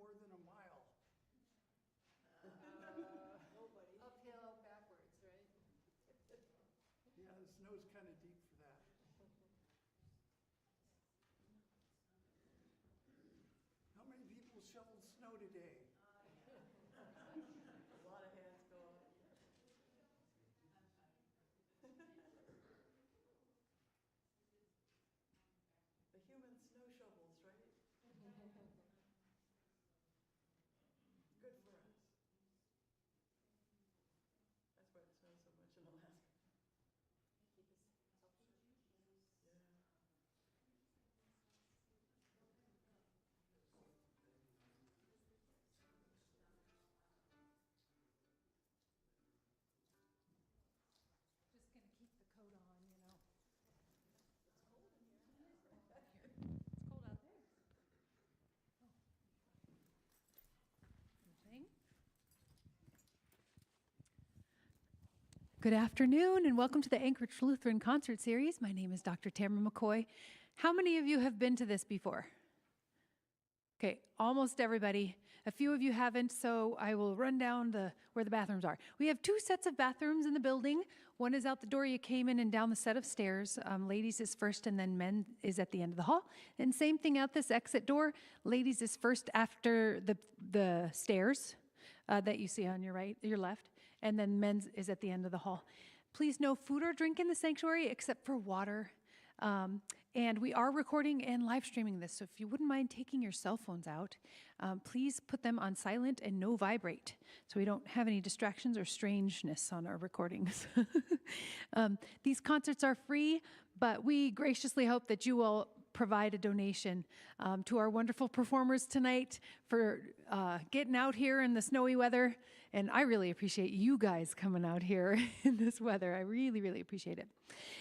more than a mile. Nobody. Uphill, backwards, right? Yeah, the snow's kind of deep for that. How many people shoveled snow today? A lot of hands go up. The human snow shovels, right? Good for us. That's why it snows so much in Alaska. Keep us healthy. Yeah. Just gonna keep the coat on, you know. It's cold in here. It's cold out there. Thing. Good afternoon and welcome to the Anchorage Lutheran Concert Series. My name is Dr. Tamara McCoy. How many of you have been to this before? Okay, almost everybody. A few of you haven't, so I will run down where the bathrooms are. We have 2 sets of bathrooms in the building. One is out the door you came in and down the set of stairs. Ladies is first and then men is at the end of the hall. And same thing out this exit door. Ladies is first after the stairs that you see on your right, your left. And then men's is at the end of the hall. Please no food or drink in the sanctuary except for water. And we are recording and live streaming this, so if you wouldn't mind taking your cell phones out, please put them on silent and no vibrate, so we don't have any distractions or strangeness on our recordings. These concerts are free, but we graciously hope that you will provide a donation to our wonderful performers tonight for getting out here in the snowy weather. And I really appreciate you guys coming out here in this weather. I really, really appreciate it.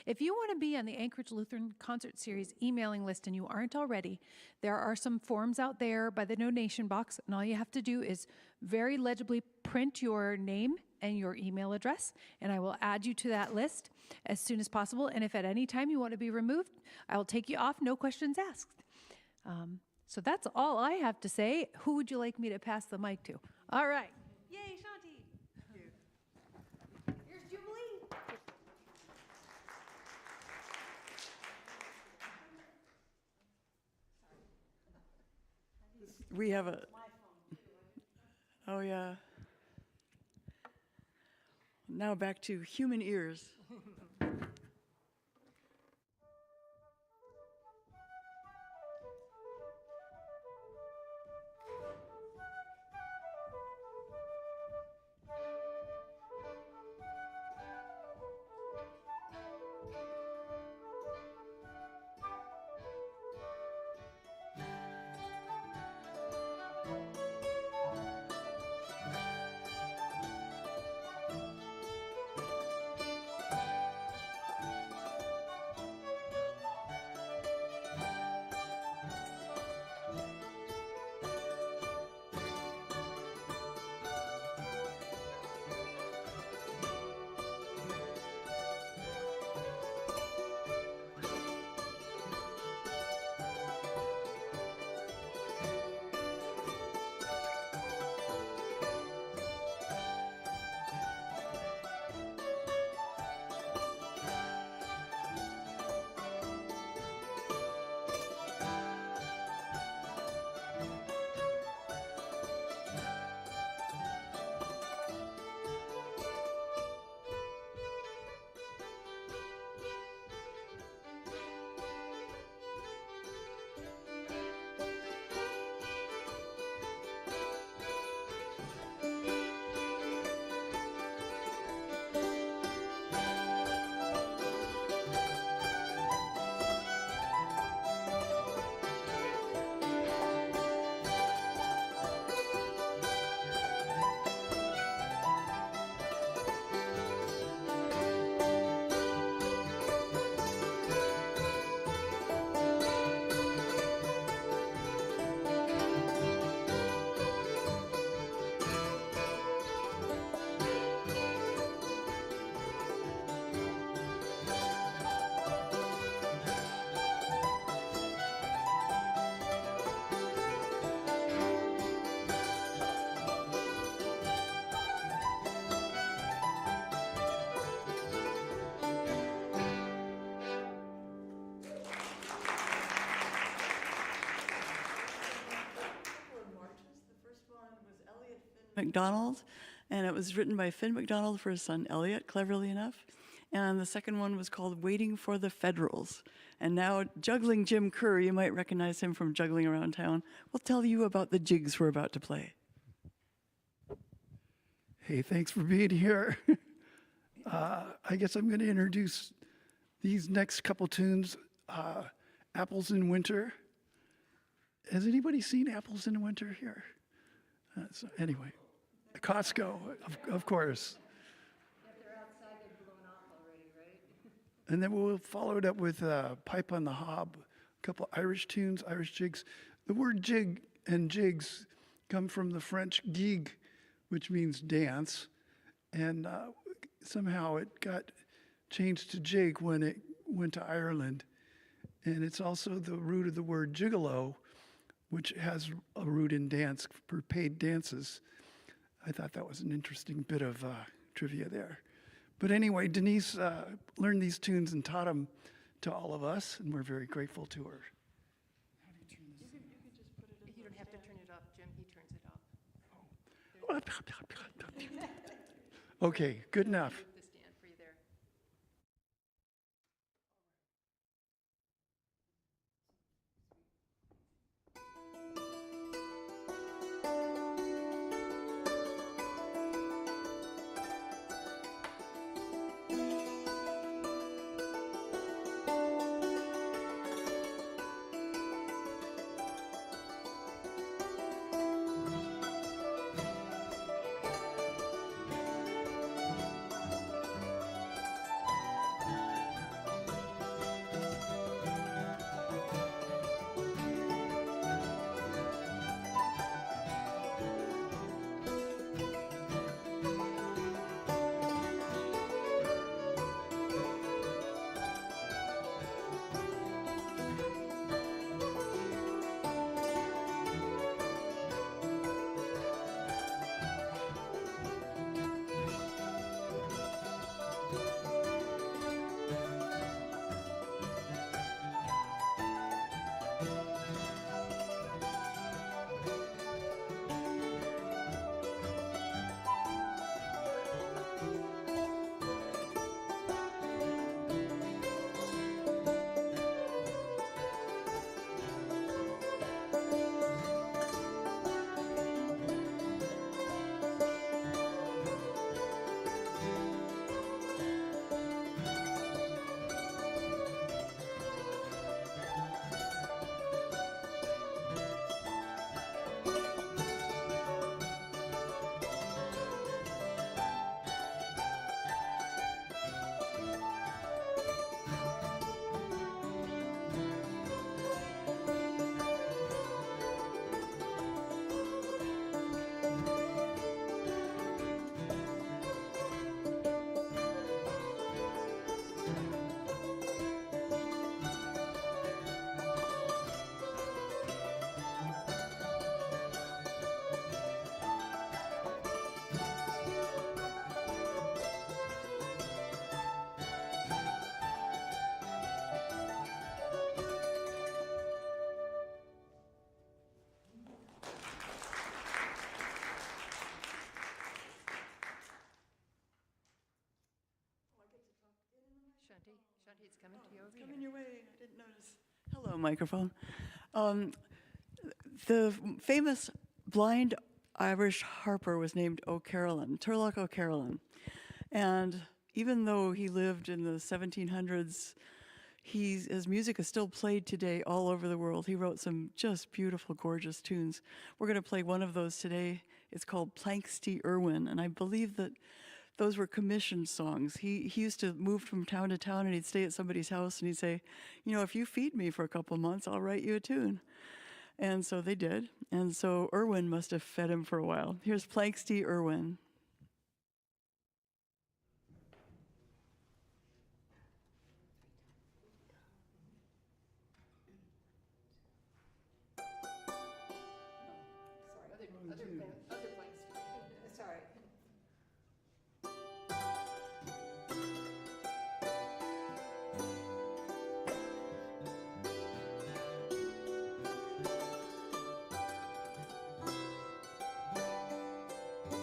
If you want to be on the Anchorage Lutheran Concert Series emailing list and you aren't already, there are some forms out there by the donation box, and all you have to do is very legibly print your name and your email address, and I will add you to that list as soon as possible. And if at any time you want to be removed, I will take you off, no questions asked. So that's all I have to say. Who would you like me to pass the mic to? All right. Yay, Shanti. Thank you. Here's Jubilee. We have a, My phone, too. oh yeah. Now back to human ears. MacDonald, and it was written by Finn MacDonald for his son Elliot, cleverly enough. And the second one was called Waiting for the Federals. And now Juggling Jim Kerr, you might recognize him from Juggling Around Town, will tell you about the jigs we're about to play. Hey, thanks for being here. I guess I'm going to introduce these next couple tunes, Apples in Winter. Has anybody seen Apples in Winter here? So anyway, Costco, of course. If they're outside, they've blown off already, right? And then we'll follow it up with Pipe on the Hob, a couple Irish tunes, Irish jigs. The word jig and jigs come from the French gig, which means dance. And somehow it got changed to jig when it went to Ireland. And it's also the root of the word gigolo, which has a root in dance for paid dances. I thought that was an interesting bit of trivia there. But anyway, Denise learned these tunes and taught them to all of us, and we're very grateful to her. You don't have to turn it off, Jim, he turns it off. Okay, good enough. The stand for you there. Shanti, it's coming to you over here. Coming your way, I didn't notice. Hello, microphone. The famous blind Irish harper was named O'Carolan, Turlough O'Carolan. And even though he lived in the 1700s, his music is still played today all over the world. He wrote some just beautiful, gorgeous tunes. We're going to play one of those today. It's called Planxty Irwin, and I believe that those were commissioned songs. He used to move from town to town, and he'd stay at somebody's house, and he'd say, you know, if you feed me for a couple of months, I'll write you a tune. And so they did. And so Irwin must have fed him for a while. Here's Planxty Irwin. Other planks. It's all right. Thank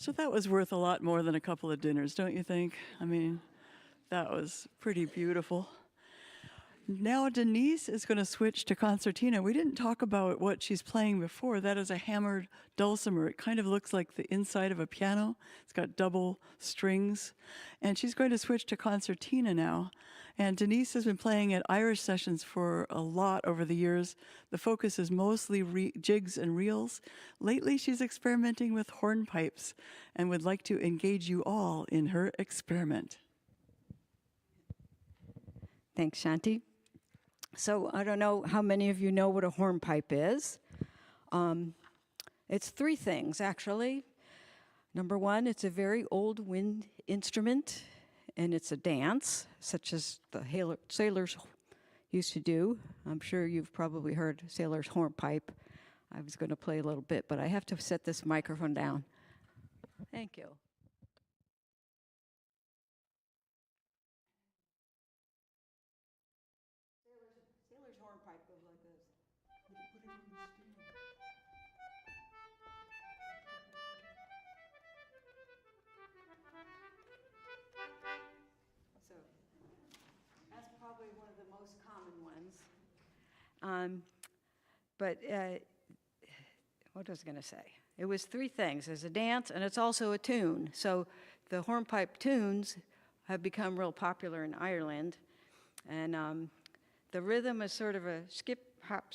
So that was worth a lot more than a couple of dinners, don't you think? I mean, that was pretty beautiful. Now Denise is going to switch to concertina. We didn't talk about what she's playing before. That is a hammered dulcimer. It kind of looks like the inside of a piano. It's got double strings. And she's going to switch to concertina now. And Denise has been playing at Irish sessions for a lot over the years. The focus is mostly jigs and reels. Lately, she's experimenting with hornpipes and would like to engage you all in her experiment. Thanks, Shanti. So I don't know how many of you know what a hornpipe is. It's three things, actually. Number one, it's a very old wind instrument, and it's a dance, such as the sailors used to do. I'm sure you've probably heard sailor's hornpipe. I was going to play a little bit, but I have to set this microphone down. Thank you. Sailor's hornpipe goes like this. So that's probably one of the most common ones. What was I going to say? It was three things. There's a dance, and it's also a tune. So the hornpipe tunes have become real popular in Ireland. And the rhythm is sort of a skip, hop,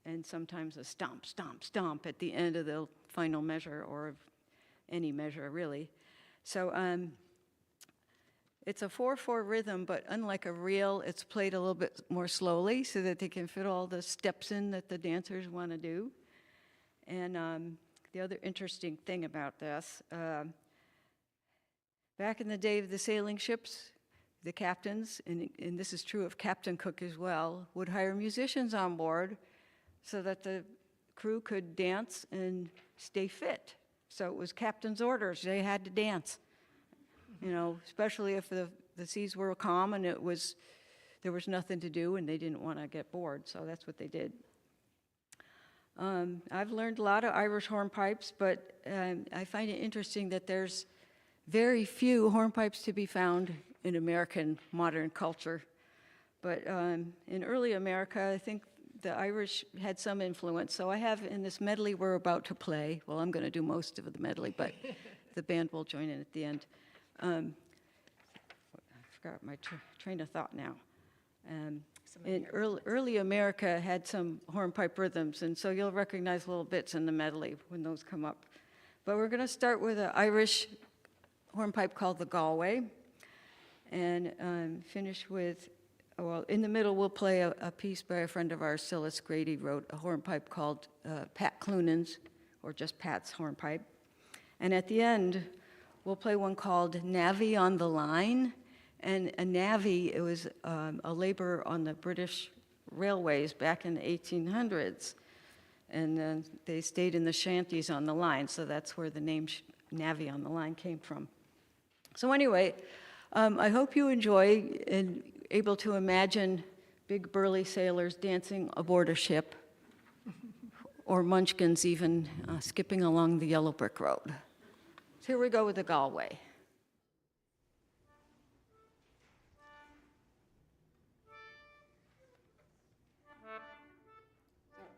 and sometimes a stomp, stomp, stomp at the end of the final measure, or of any measure, really. So it's a 4/4 rhythm, but unlike a reel, it's played a little bit more slowly so that they can fit all the steps in that the dancers want to do. And the other interesting thing about this, back in the day of the sailing ships, the captains, and this is true of Captain Cook as well, would hire musicians on board so that the crew could dance and stay fit. So it was captain's orders. They had to dance, especially if the seas were calm and there was nothing to do and they didn't want to get bored. So that's what they did. I've learned a lot of Irish hornpipes, but I find it interesting that there's very few hornpipes to be found in American modern culture. But in early America, I think the Irish had some influence. So I have in this medley we're about to play, well, I'm going to do most of the medley, but the band will join in at the end. I forgot my train of thought now. In early America had some hornpipe rhythms, and so you'll recognize little bits in the medley when those come up. But we're going to start with an Irish hornpipe called the Galway, and finish with, well, in the middle we'll play a piece by a friend of ours, Silas Grady, wrote a hornpipe called Pat Cloonan's, or just Pat's hornpipe. And at the end, we'll play one called Navvy on the Line. And a navvy, it was a laborer on the British railways back in the 1800s. And then they stayed in the shanties on the line, so that's where the name Navvy on the Line came from. So anyway, I hope you enjoy and able to imagine big burly sailors dancing aboard a ship, or munchkins even skipping along the yellow brick road. So here we go with the Galway.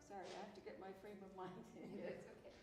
Sorry, I have to get my frame of mind. It's okay.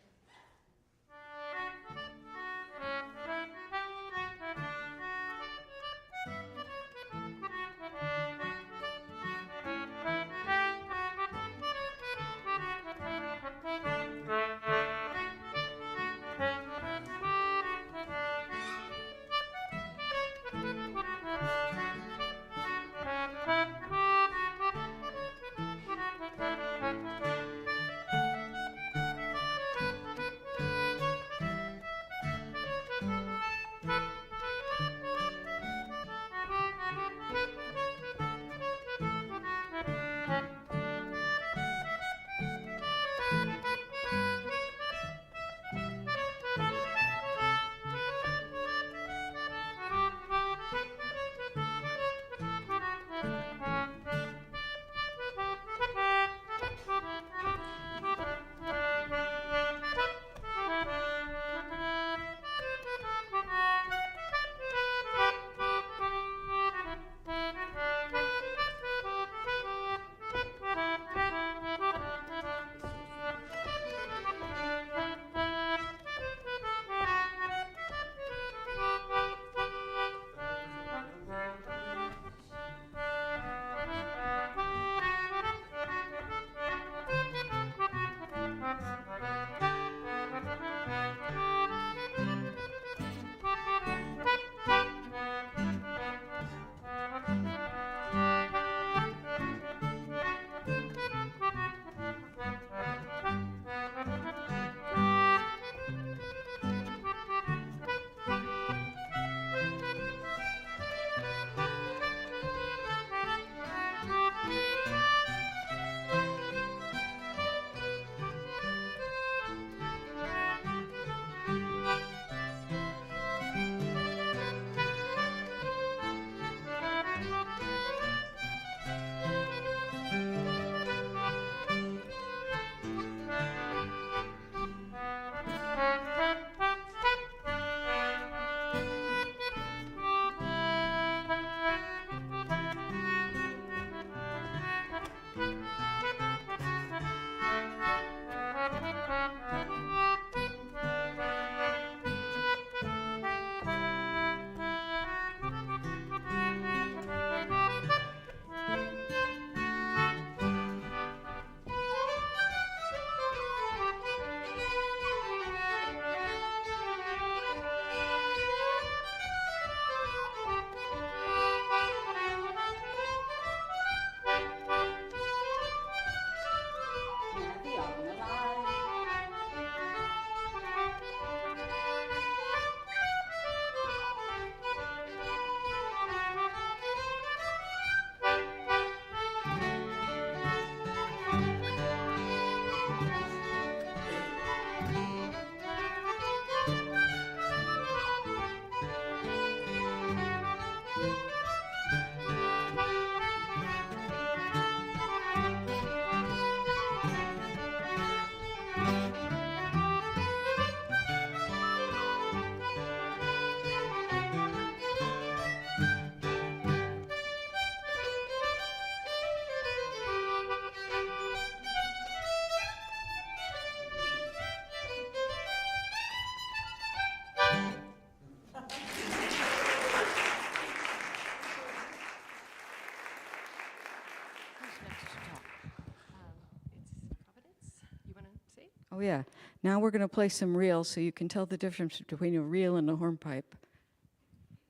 Oh, yeah. Now we're going to play some reels so you can tell the difference between a reel and a hornpipe.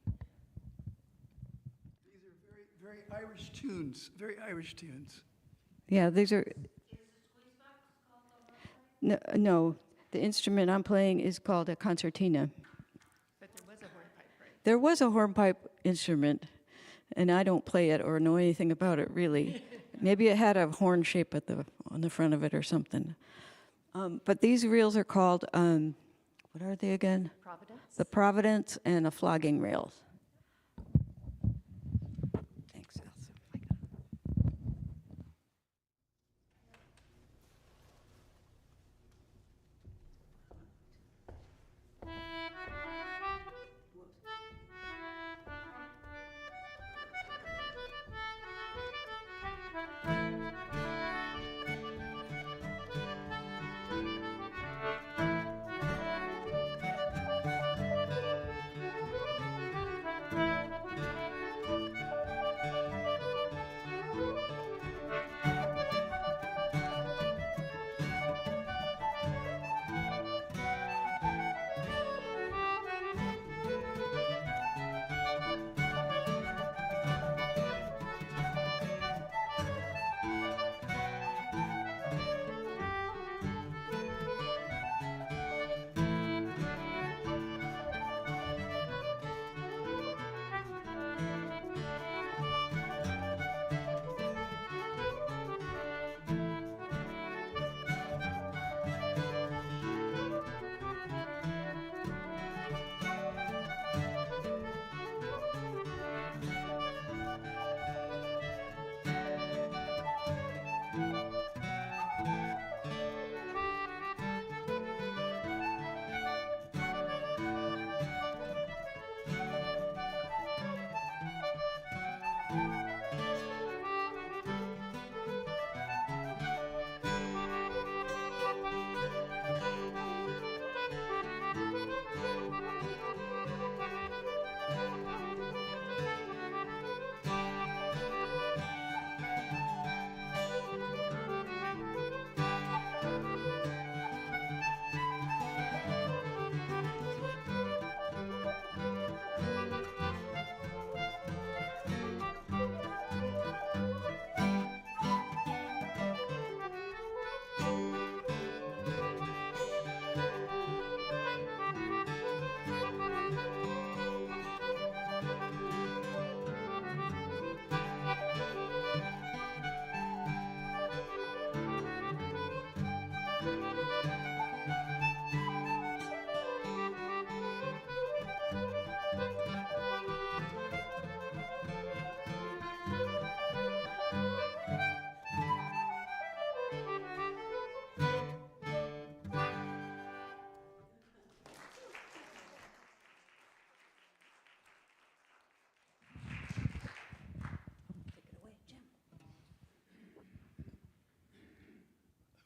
These are very, very Irish tunes, very Irish tunes. Yeah, these are. No, no, the instrument I'm playing is called a concertina. But there was a hornpipe, right? There was a hornpipe instrument, and I don't play it or know anything about it really. Maybe it had a horn shape on the front of it or something. But these reels are called, what are they again? Providence? The Providence and a flogging rails. Thanks, Elsa.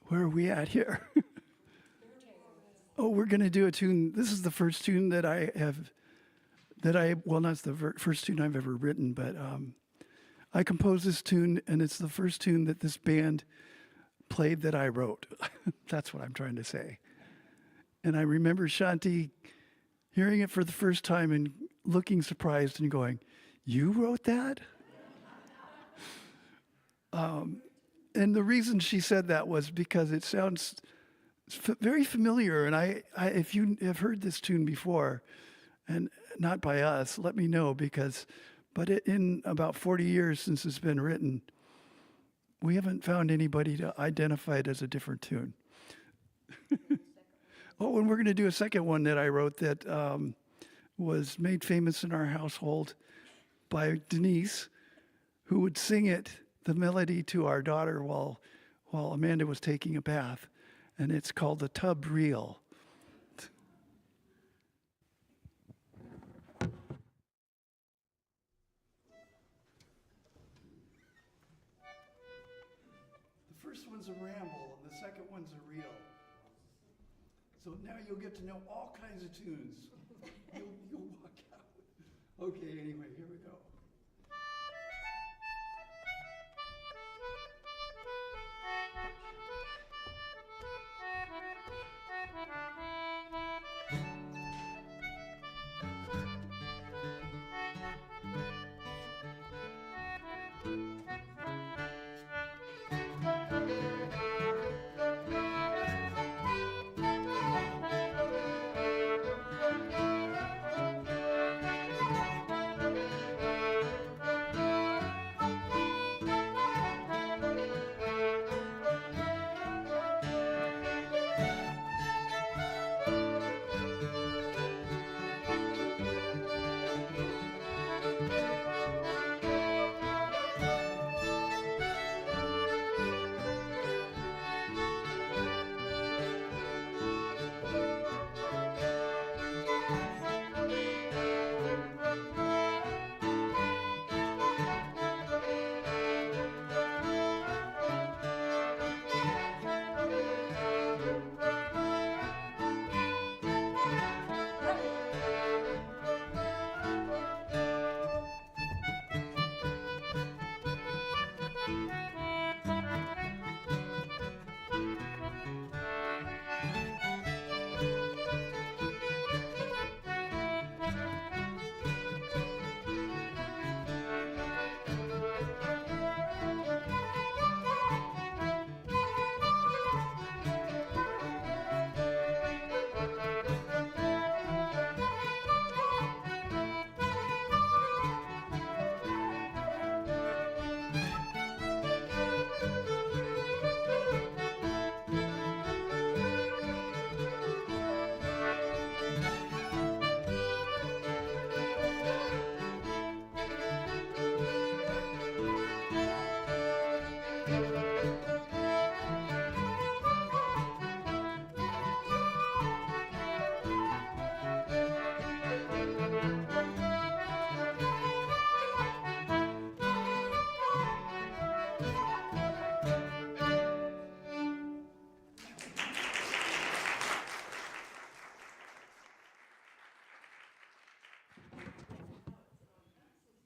Where are we at here? Oh, we're going to do a tune. This is the first tune that well, not the first tune I've ever written, but I composed this tune, and it's the first tune that this band played that I wrote. That's what I'm trying to say. And I remember Shanti hearing it for the first time and looking surprised and going, "You wrote that?" And the reason she said that was because it sounds very familiar. And if you have heard this tune before, and not by us, let me know, but in about 40 years since it's been written, we haven't found anybody to identify it as a different tune. Oh, and we're going to do a second one that I wrote that was made famous in our household by Denise, who would sing the melody to our daughter while Amanda was taking a bath. And it's called the Tub Reel. The first one's a ramble, and the second one's a reel. So now you'll get to know all kinds of tunes. You'll walk out. Okay, anyway, here we go.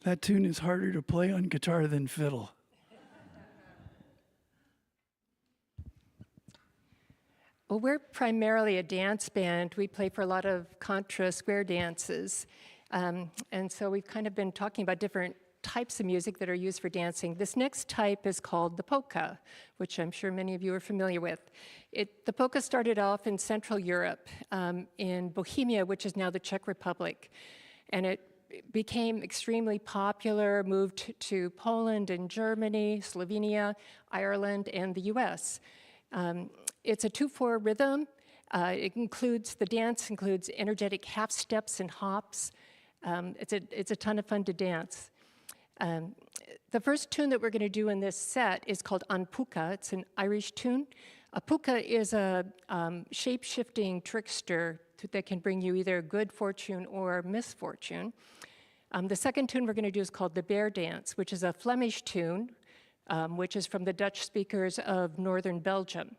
That tune is harder to play on guitar than fiddle. Well, we're primarily a dance band. We play for a lot of contra square dances. And so we've kind of been talking about different types of music that are used for dancing. This next type is called the polka, which I'm sure many of you are familiar with. The polka started off in Central Europe, in Bohemia, which is now the Czech Republic. And it became extremely popular, moved to Poland and Germany, Slovenia, Ireland, and the US. It's a 2/4 rhythm. The dance includes energetic half steps and hops. It's a ton of fun to dance. The first tune that we're going to do in this set is called An Puka. It's an Irish tune. A puka is a shape-shifting trickster that can bring you either good fortune or misfortune. The second tune we're going to do is called the Bear Dance, which is a Flemish tune, which is from the Dutch speakers of northern Belgium.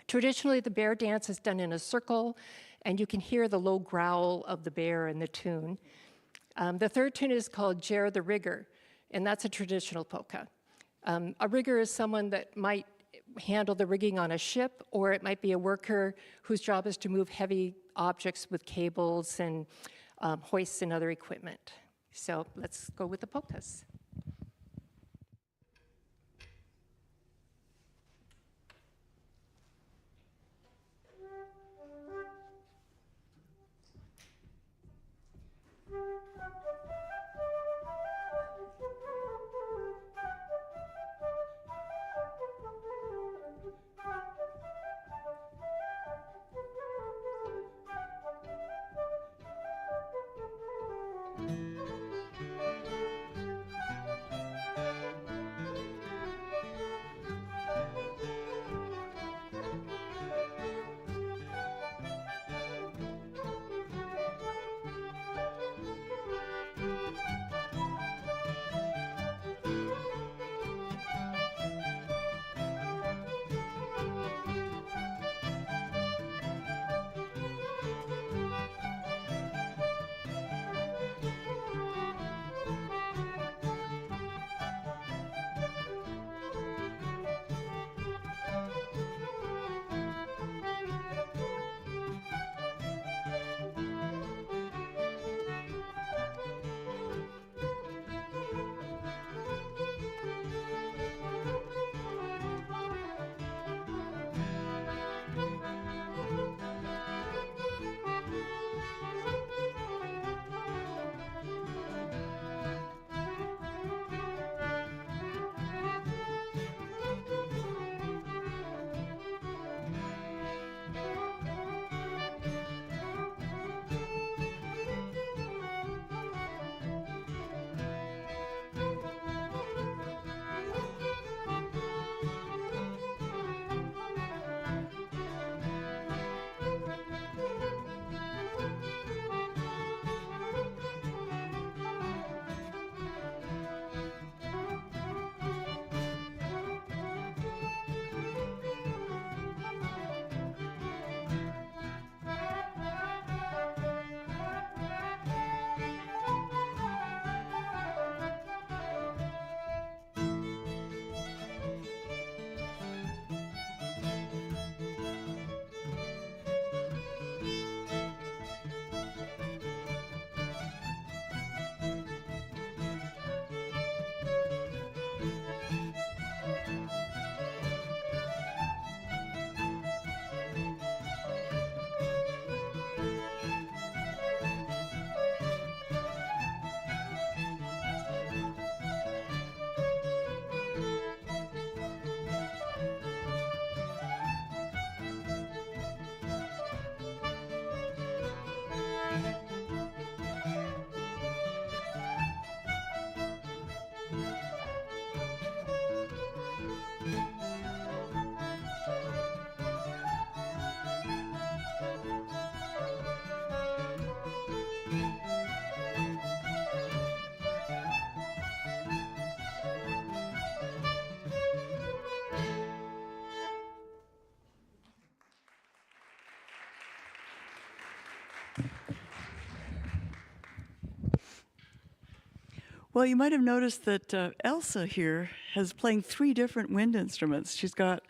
Traditionally, the bear dance is done in a circle, and you can hear the low growl of the bear in the tune. The third tune is called Ger the Rigger, and that's a traditional polka. A rigger is someone that might handle the rigging on a ship, or it might be a worker whose job is to move heavy objects with cables and hoists and other equipment. So let's go with the polkas. Well, you might have noticed that Elsa here has playing 3 different wind instruments. She's got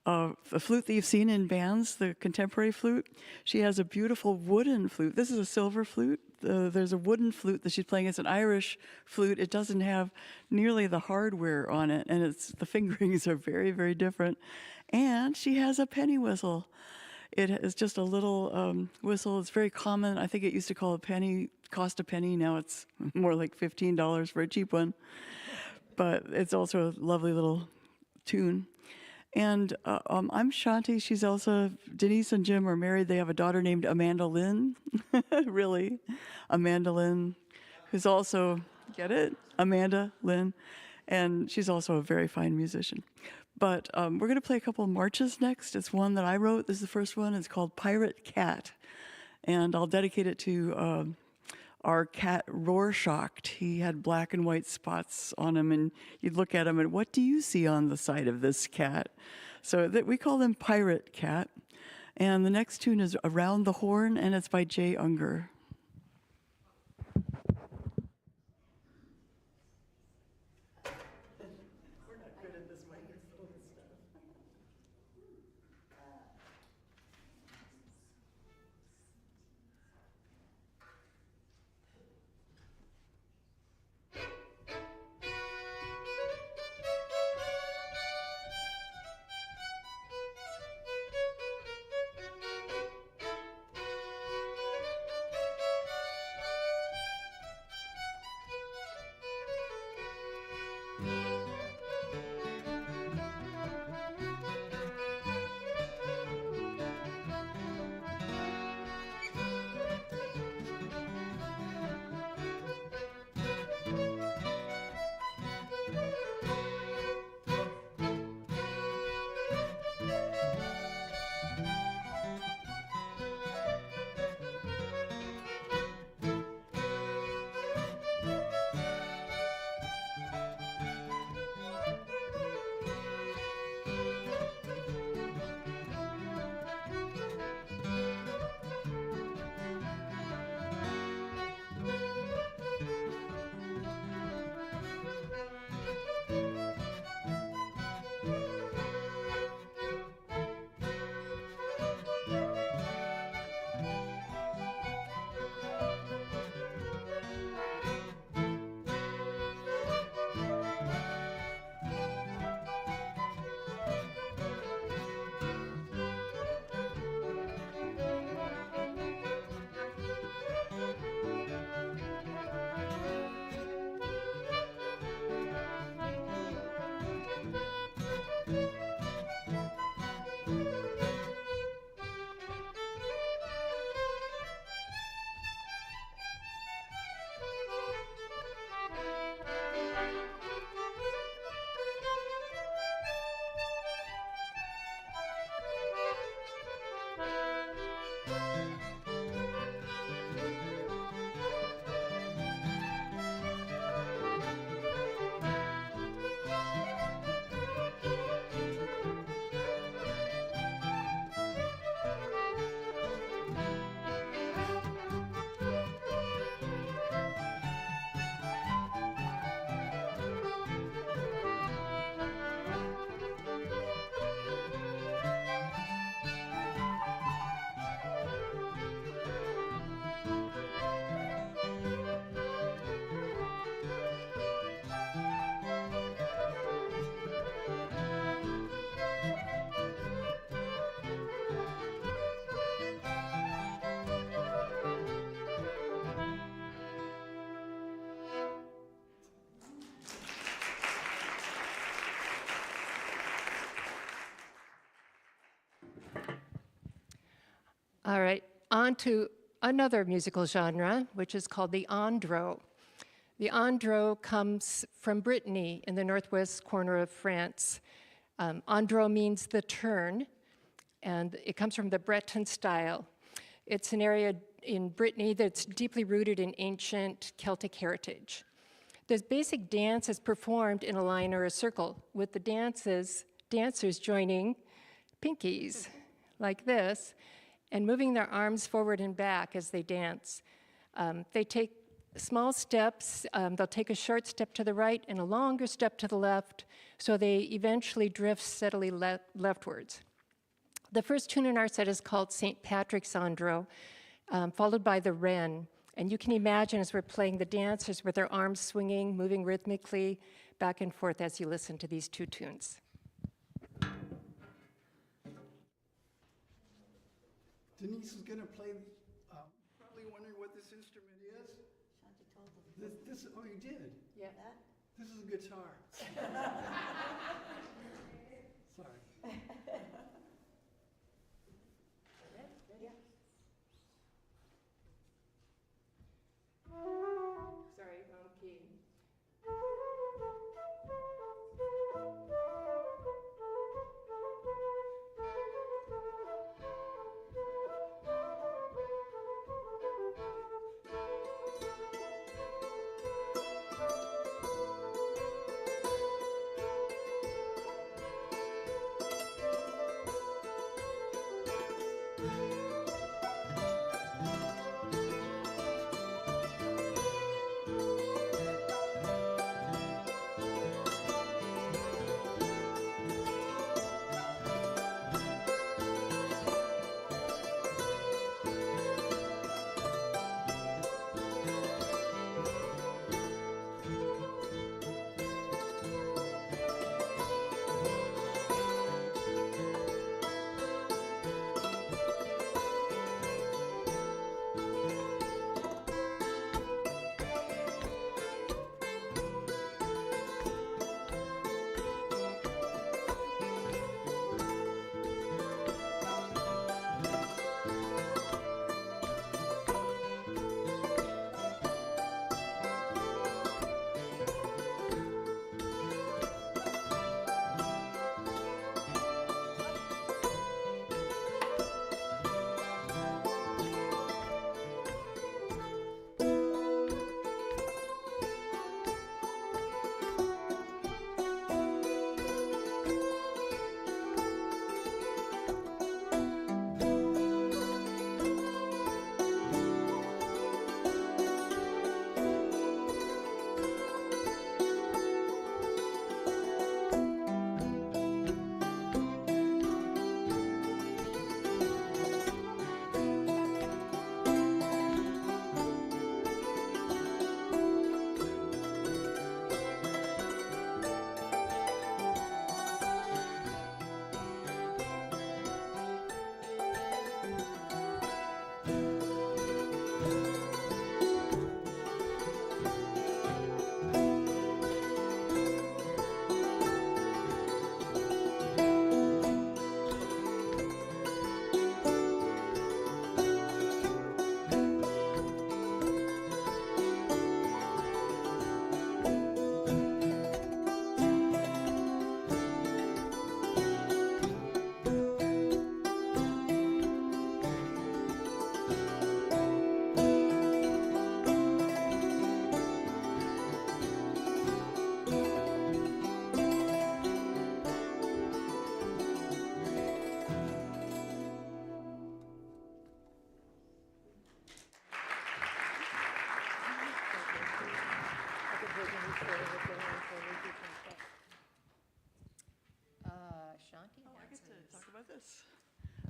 a flute that you've seen in bands, the contemporary flute. She has a beautiful wooden flute. This is a silver flute. There's a wooden flute that she's playing. It's an Irish flute. It doesn't have nearly the hardware on it, and the fingerings are very, very different. And she has a penny whistle. It is just a little whistle. It's very common. I think it used to cost a penny. Now it's more like $15 for a cheap one. But it's also a lovely little tune. And I'm Shanti. She's Elsa. Denise and Jim are married. They have a daughter named Amanda Lynn. Really? Amanda Lynn, who's also, get it? Amanda Lynn. And she's also a very fine musician. But we're going to play a couple of marches next. It's one that I wrote. This is the first one. It's called Pirate Cat. And I'll dedicate it to our cat Rorschach. He had black and white spots on him, and you'd look at him and what do you see on the side of this cat? So we call them Pirate Cat. And the next tune is Around the Horn, and it's by Jay Unger. All right, on to another musical genre, which is called the andro. The andro comes from Brittany in the northwest corner of France. Andro means the turn, and it comes from the Breton style. It's an area in Brittany that's deeply rooted in ancient Celtic heritage. The basic dance is performed in a line or a circle, with the dancers joining pinkies like this, and moving their arms forward and back as they dance. They take small steps. They'll take a short step to the right and a longer step to the left, so they eventually drift steadily leftwards. The first tune in our set is called St. Patrick's Andro, followed by the Wren. And you can imagine as we're playing the dancers with their arms swinging, moving rhythmically back and forth as you listen to these two tunes. Denise is going to play, probably wondering what this instrument is. This, oh, you did? Yeah. This is a guitar. Sorry. Sorry, wrong key.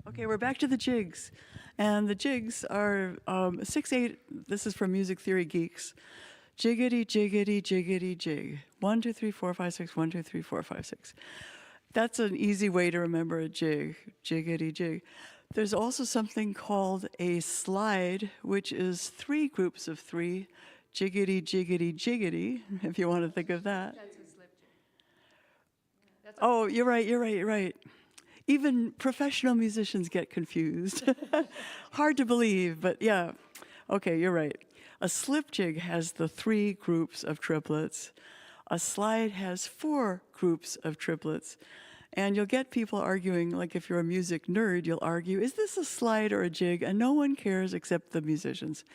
Okay, we're back to the jigs. And the jigs are 6/8, this is from Music Theory Geeks. Jiggity, jiggity, jiggity, jig. 1, 2, 3, 4, 5, 6, 1, 2, 3, 4, 5, 6. That's an easy way to remember a jig, jiggity, jig. There's also something called a slide, which is 3 groups of 3, jiggity, jiggity, jiggity, if you want to think of that. That's a slip jig. Oh, you're right. Even professional musicians get confused. Hard to believe, but yeah. Okay, you're right. A slip jig has the 3 groups of triplets. A slide has 4 groups of triplets. And you'll get people arguing, like if you're a music nerd, you'll argue, is this a slide or a jig? And no one cares except the musicians.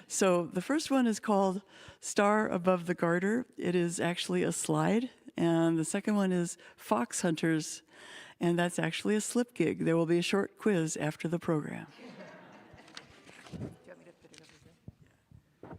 So the first one is called Star Above the Garter. It is actually a slide. And the second one is Fox Hunters. And that's actually a slip gig. There will be a short quiz after the program. Do you want me to put it over here?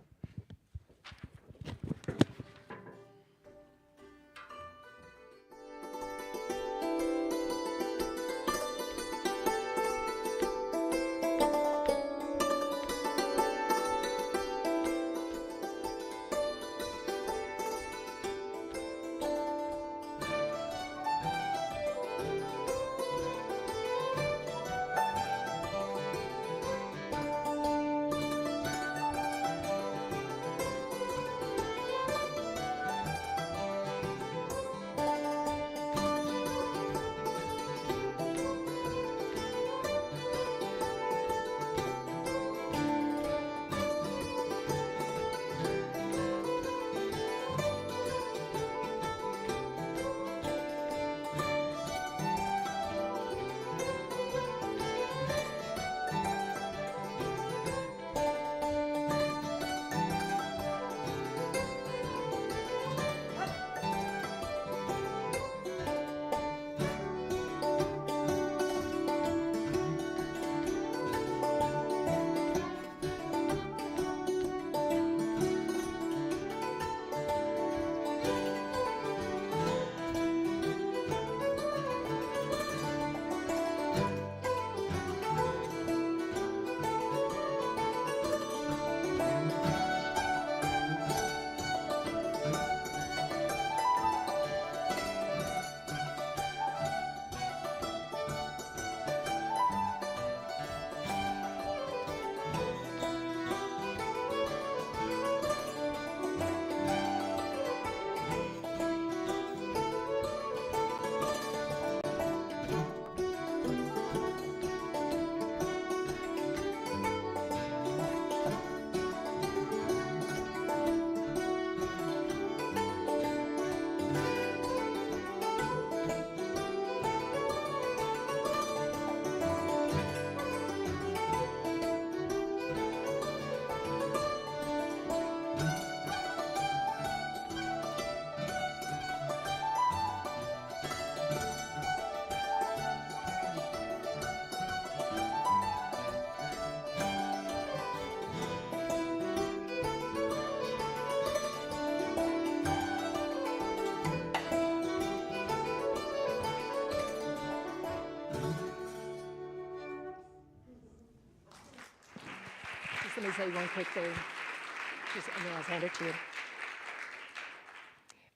Somebody say one quick thing. And then I'll hand it to you.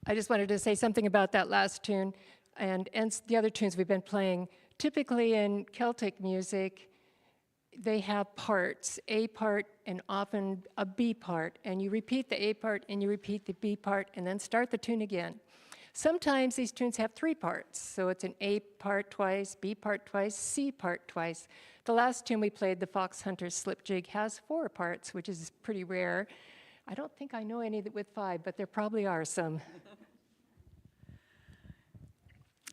I just wanted to say something about that last tune and the other tunes we've been playing. Typically in Celtic music, they have parts, A part and often a B part, and you repeat the A part and you repeat the B part and then start the tune again. Sometimes these tunes have 3 parts, so it's an A part twice, B part twice, C part twice. The last tune we played, the Fox Hunter's Slip Jig, has 4 parts, which is pretty rare. I don't think I know any with 5, but there probably are some.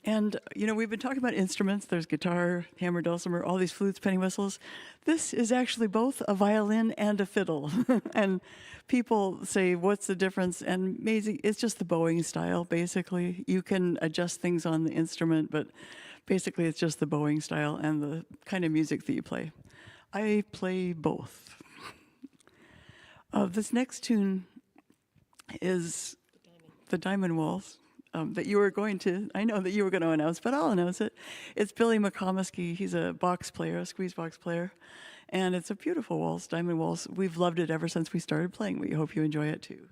And, you know, we've been talking about instruments. There's guitar, hammer, dulcimer, all these flutes, penny whistles. This is actually both a violin and a fiddle. And people say, what's the difference? And amazing, it's just the bowing style, basically. You can adjust things on the instrument, but basically it's just the bowing style and the kind of music that you play. I play both. This next tune is the Diamond Waltz. That you were going to, I know that you were going to announce, but I'll announce it. It's Billy McComiskey. He's a box player, a squeeze box player. And it's a beautiful waltz, Diamond Waltz. We've loved it ever since we started playing. We hope you enjoy it too.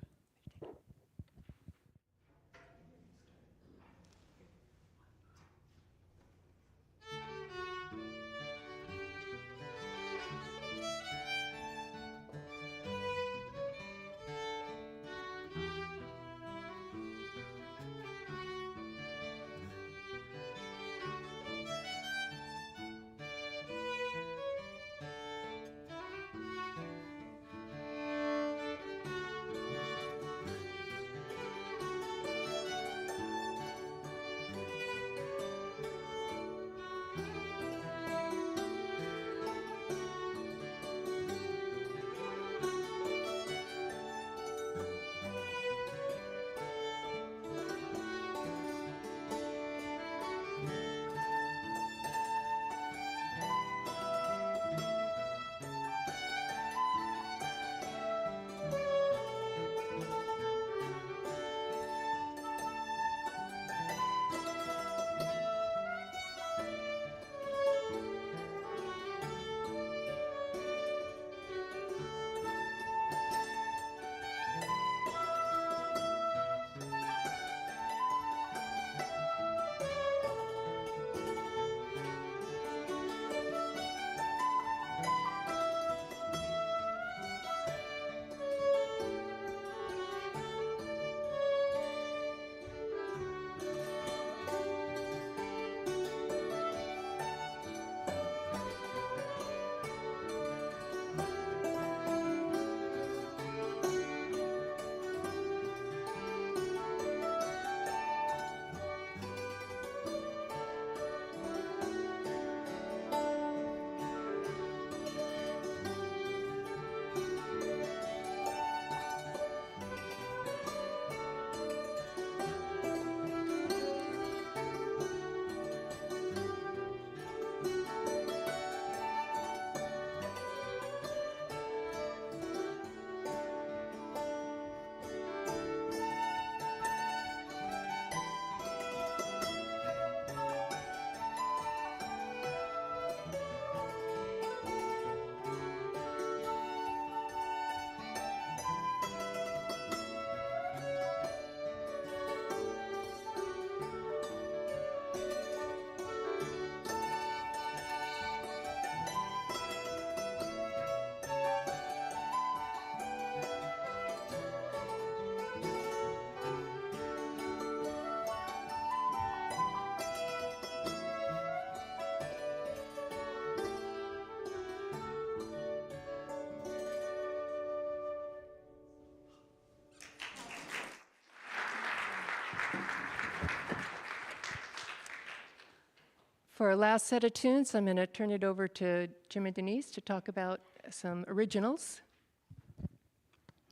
For our last set of tunes, I'm going to turn it over to Jim and Denise to talk about some originals.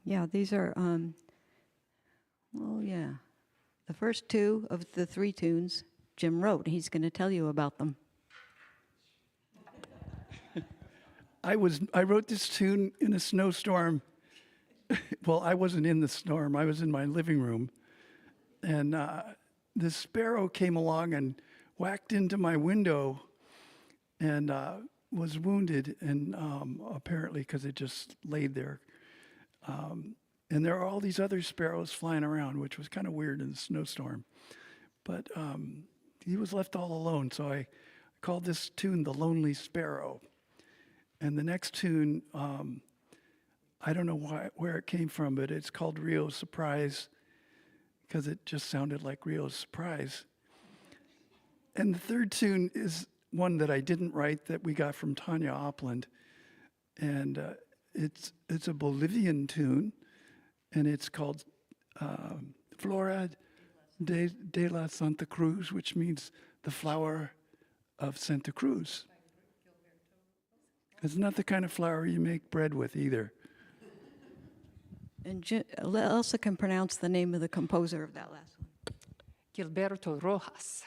Yeah, these are, the first 2 of the 3 tunes Jim wrote. He's going to tell you about them. I wrote this tune in a snowstorm. Well, I wasn't in the storm. I was in my living room. And this sparrow came along and whacked into my window. And was wounded, and apparently because it just laid there. And there are all these other sparrows flying around, which was kind of weird in the snowstorm. But he was left all alone, so I called this tune The Lonely Sparrow. And the next tune, I don't know where it came from, but it's called Rio's Surprise, because it just sounded like Rio's Surprise. And the third tune is one that I didn't write that we got from Tanya Opland. And it's a Bolivian tune, and it's called Flora de la Santa Cruz, which means the flower of Santa Cruz. It's not the kind of flour you make bread with either. And Elsa can pronounce the name of the composer of that last one. Gilberto Rojas.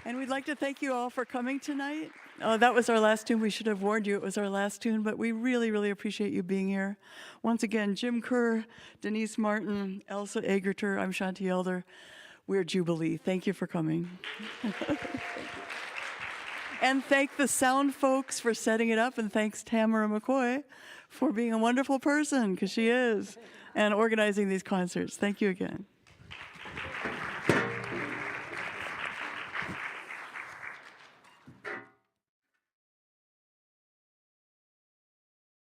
And we'd like to thank you all for coming tonight. That was our last tune. We should have warned you it was our last tune, but we really, really appreciate you being here. Once again, Jim Kerr, Denise Martin, Elsa Egerter, I'm Shanti Elder. We're Jubilee. Thank you for coming. And thank the sound folks for setting it up, and thanks Tamara McCoy for being a wonderful person, because she is, and organizing these concerts. Thank you again.